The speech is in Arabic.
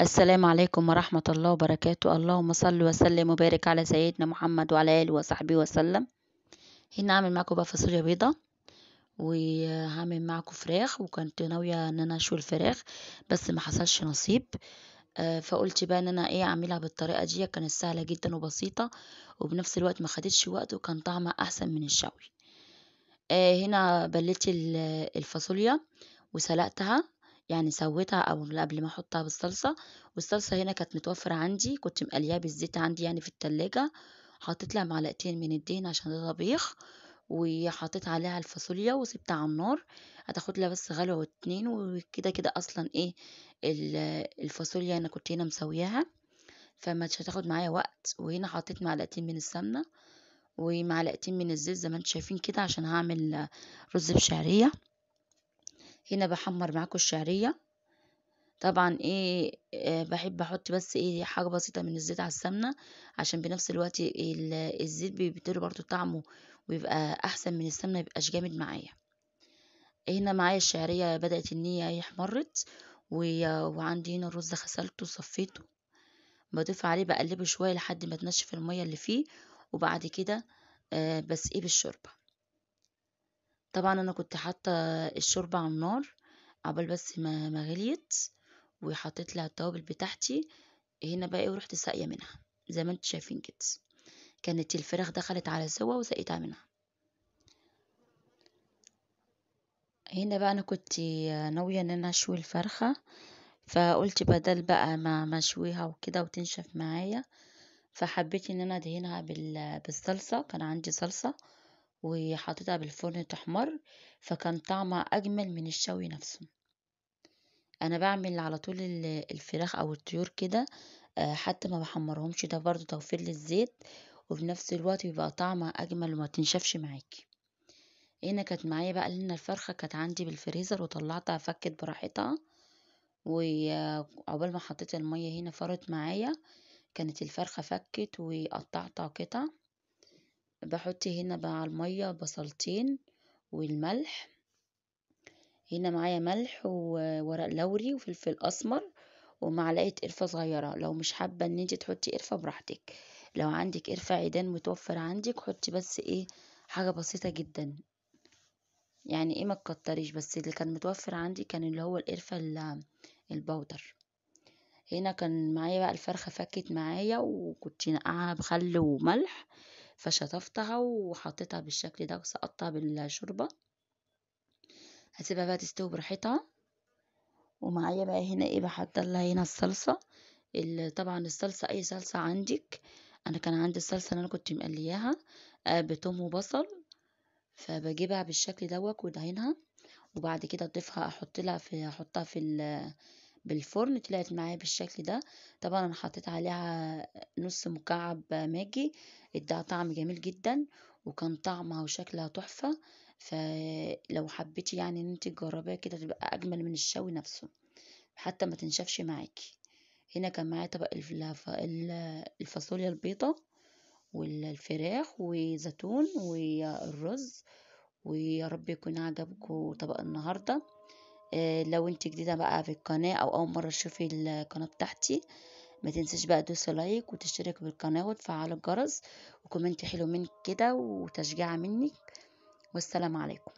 السلام عليكم ورحمة الله وبركاته. اللهم صل وسلم وبارك على سيدنا محمد وعلى آله وصحبه وسلم. هنا هعمل معاكم بقى فاصوليا بيضة، وهعمل معاكم فراخ، وكنت ناوية ان انا اشوي الفراخ بس ما حصلش نصيب. فقلت بقى ان انا اعملها بالطريقة دي، كانت سهلة جدا وبسيطة، وبنفس الوقت ما خدتش وقت، وكان طعمها احسن من الشوي. هنا بليت الفاصوليا وسلقتها، يعني سويتها او قبل ما احطها بالصلصه. والصلصه هنا كانت متوفره عندي، كنت مقليها بالزيت عندي يعني في التلاجة. حطيت لها معلقتين من الدهن عشان ده طبيخ، وحطيت عليها الفاصوليا وسبتها على النار. هتاخد لها بس غلوه واتنين، وكده كده اصلا الفاصوليا انا كنت هنا مسوياها، فمش هتاخد معايا وقت. وهنا حطيت معلقتين من السمنه ومعلقتين من الزيت زي ما انتم شايفين كده، عشان هعمل رز بشعريه. هنا بحمر معاكم الشعريه. طبعا بحب احط بس حاجه بسيطه من الزيت على السمنه، عشان بنفس الوقت الزيت بيديله برضو طعمه، ويبقى احسن من السمنه، ميبقاش جامد معايا. هنا معايا الشعريه بدات ان هي احمرت، وعندي هنا الرز غسلته وصفيته، بضيف عليه بقلبه شويه لحد ما تنشف الميه اللي فيه، وبعد كده بسقيه بالشوربه. طبعا انا كنت حاطه الشوربه على النار عقبال بس ما غليت، وحطيت لها التوابل بتاعتي. هنا بقى ورحت ساقيه منها زي ما انتم شايفين كده. كانت الفراخ دخلت على سوا وسقيتها منها. هنا بقى انا كنت ناويه ان انا اشوي الفرخه، فقلت بدل بقى ما اشويها وكده وتنشف معايا، فحبيت ان انا ادهنها بالصلصه. كان عندي صلصه وحطيتها بالفرن تحمر، فكان طعمها اجمل من الشوي نفسه. انا بعمل على طول الفراخ او الطيور كده، حتى ما بحمرهمش، ده برضو توفير للزيت، وفي نفس الوقت بيبقى طعمها اجمل وما تنشفش معاكي. هنا كانت معايا بقى لان الفرخه كانت عندي بالفريزر وطلعتها فكت براحتها، وعقبال ما حطيت الميه هنا فرت معايا، كانت الفرخه فكت وقطعتها قطع. بحط هنا بقى على الميه بصلتين والملح. هنا معايا ملح وورق لوري وفلفل اسمر ومعلقه قرفه صغيره. لو مش حابه ان انت تحطي قرفه براحتك، لو عندك قرفه عيدان متوفر عندك حطي، بس حاجه بسيطه جدا، يعني ما تكتريش. بس اللي كان متوفر عندي كان اللي هو القرفه البودر. هنا كان معايا بقى الفرخه فكت معايا، وكنت نقعها بخل وملح، فشطفتها وحطيتها بالشكل ده وسقطتها بالشوربه. هسيبها بقى تستوي براحتها. ومعايا بقى هنا بحضر لها هنا الصلصة. طبعا الصلصة اي صلصة عندك، انا كان عندي الصلصة اللي انا كنت مقلياها بتوم وبصل، فبجيبها بالشكل دوت ودهنها، وبعد كده اضيفها احطها بالفرن. طلعت معايا بالشكل ده. طبعا انا حطيت عليها نص مكعب ماجي، اداها طعم جميل جدا، وكان طعمها وشكلها تحفة. فلو حبيتي يعني ان انت تجربيها كده تبقى اجمل من الشوي نفسه، حتى ما تنشفش معاكي. هنا كان معايا طبق الفاصوليا البيضة والفراخ وزيتون والرز. ويا رب يكون عجبكم طبق النهاردة. لو انت جديدة بقى في القناة او اول مرة تشوفي القناة بتاعتي، ما تنسيش بقى تدوسي لايك وتشترك بالقناة وتفعل الجرس، وكومنت حلو منك كده وتشجيع منك. والسلام عليكم.